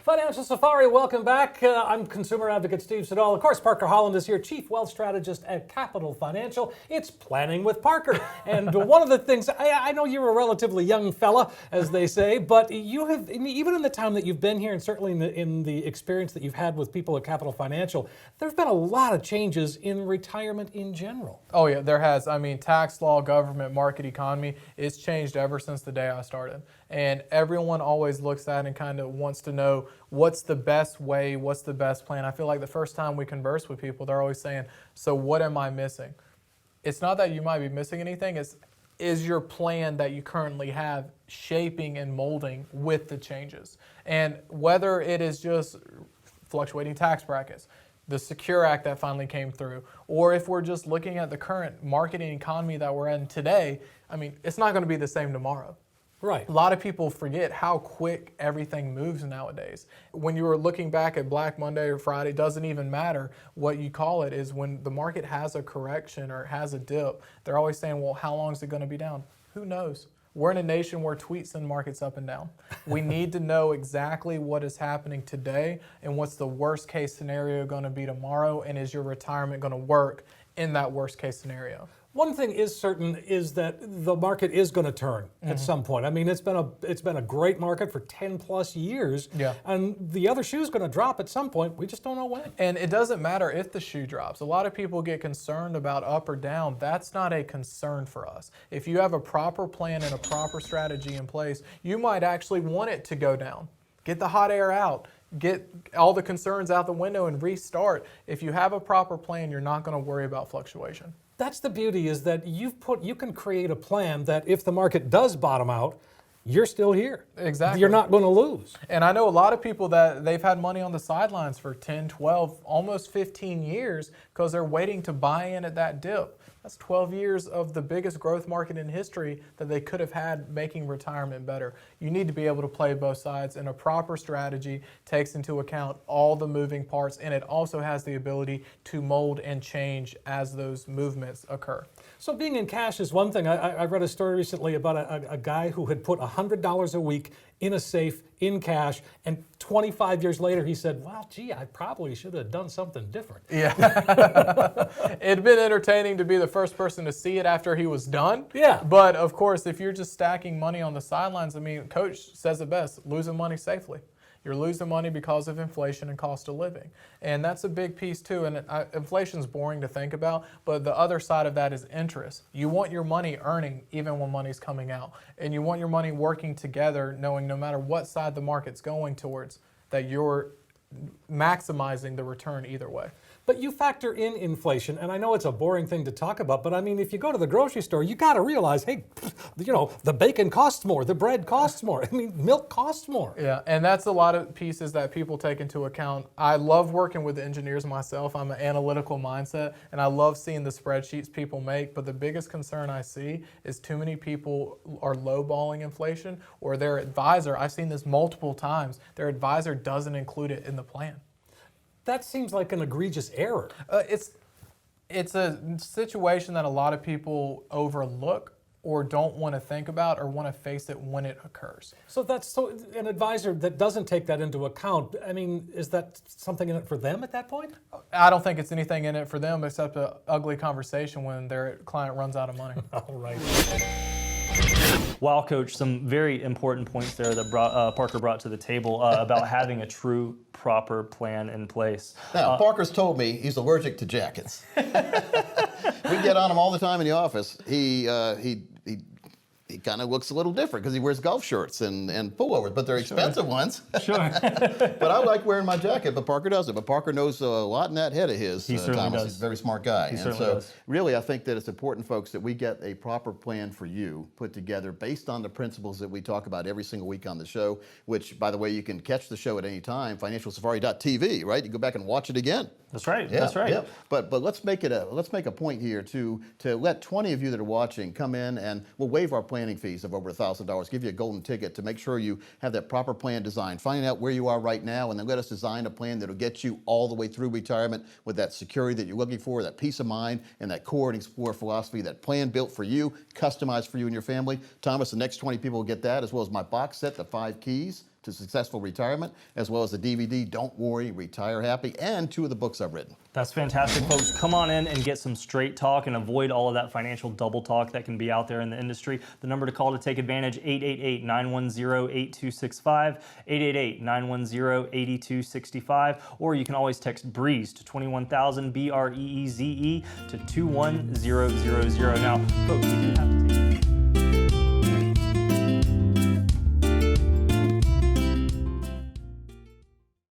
Financial Safari, welcome back. I'm consumer advocate Steve Siddall. Of course, Parker Holland is here, Chief Wealth Strategist at Capital Financial. It's Planning with Parker. And one of the things, I know you're a relatively young fella, as they say, but you have, even in the time that you've been here, and certainly in the experience that you've had with people at Capital Financial, there have been a lot of changes in retirement in general. Oh yeah, there has. I mean, tax law, government, market economy, it's changed ever since the day I started. And everyone always looks at and kind of wants to know what's the best way, what's the best plan. I feel like the first time we converse with people, they're always saying, so what am I missing? It's not that you might be missing anything, is your plan that you currently have shaping and molding with the changes? And whether it is just fluctuating tax brackets, the Secure Act that finally came through, or if we're just looking at the current marketing economy that we're in today, I mean, it's not going to be the same tomorrow. Right. A lot of people forget how quick everything moves nowadays. When you were looking back at Black Monday or Friday, it doesn't even matter what you call it, is when the market has a correction or has a dip, they're always saying, well, how long is it going to be down? Who knows? We're in a nation where tweets send markets up and down. We need to know exactly what is happening today and what's the worst case scenario going to be tomorrow, and is your retirement going to work in that worst case scenario? One thing is certain is that the market is going to turn at some point. I mean, it's been a great market for 10 plus years, and the other shoe is going to drop at some point. We just don't know when. And it doesn't matter if the shoe drops. A lot of people get concerned about up or down. That's not a concern for us. If you have a proper plan and a proper strategy in place, you might actually want it to go down. Get the hot air out. Get all the concerns out the window and restart. If you have a proper plan, you're not going to worry about fluctuation. That's the beauty, is that you can create a plan that if the market does bottom out, you're still here. Exactly. You're not going to lose. And I know a lot of people that they've had money on the sidelines for 10, 12, almost 15 years because they're waiting to buy in at that dip. That's 12 years of the biggest growth market in history that they could have had making retirement better. You need to be able to play both sides, and a proper strategy takes into account all the moving parts, and it also has the ability to mold and change as those movements occur. So being in cash is one thing. I read a story recently about a guy who had put $100 a week in a safe in cash, and 25 years later he said, well, gee, I probably should have done something different. Yeah. It'd been entertaining to be the first person to see it after he was done. Yeah. But of course, if you're just stacking money on the sidelines, I mean, Coach says it best, losing money safely. You're losing money because of inflation and cost of living. And that's a big piece too. And inflation's boring to think about, but the other side of that is interest. You want your money earning even when money's coming out. And you want your money working together, knowing no matter what side the market's going towards, that you're maximizing the return either way. But you factor in inflation, and I know it's a boring thing to talk about, but I mean, if you go to the grocery store, you got to realize, hey, you know, the bacon costs more, the bread costs more, I mean, milk costs more. Yeah, and that's a lot of pieces that people take into account. I love working with engineers myself. I'm an analytical mindset, and I love seeing the spreadsheets people make, but the biggest concern I see is too many people are lowballing inflation, or their advisor, I've seen this multiple times, their advisor doesn't include it in the plan. That seems like an egregious error. It's a situation that a lot of people overlook or don't want to think about or want to face it when it occurs. So an advisor that doesn't take that into account, I mean, is that something in it for them at that point? I don't think it's anything in it for them except an ugly conversation when their client runs out of money. All right. Wow, Coach, some very important points there that Parker brought to the table about having a true, proper plan in place. Now, Parker's told me he's allergic to jackets. We get on him all the time in the office. He kind of looks a little different because he wears golf shirts and pullovers, but they're expensive ones. Sure. But I like wearing my jacket, but Parker doesn't. But Parker knows a lot in that head of his, He certainly Thomas. does. He's a very smart guy. He And certainly so does. really I think that it's important, folks, that we get a proper plan for you put together based on the principles that we talk about every single week on the show, which, by the way, you can catch the show at any time, financialsafari.tv, right? You go back and watch it again. That's right. Yeah, That's right. Yeah. But let's make a point here to let 20 of you that are watching come in, and we'll waive our planning fees of over $1,000, give you a golden ticket to make sure you have that proper plan designed. Find out where you are right now, and then let us design a plan that'll get you all the way through retirement with that security that you're looking for, that peace of mind, and that core and explore philosophy, that plan built for you, customized for you and your family. Thomas, the next 20 people will get that, as well as my box set, the 5 keys to Successful Retirement, as well as the DVD, Don't Worry, Retire Happy, and 2 of the books I've written. That's fantastic, folks. Come on in and get some straight talk and avoid all of that financial double talk that can be out there in the industry. The number to call to take advantage, 888-910-8265, 888-910-8265, or you can always text BREEZE to 21,000, BREEZE, to 21000. Now, folks, we do have to take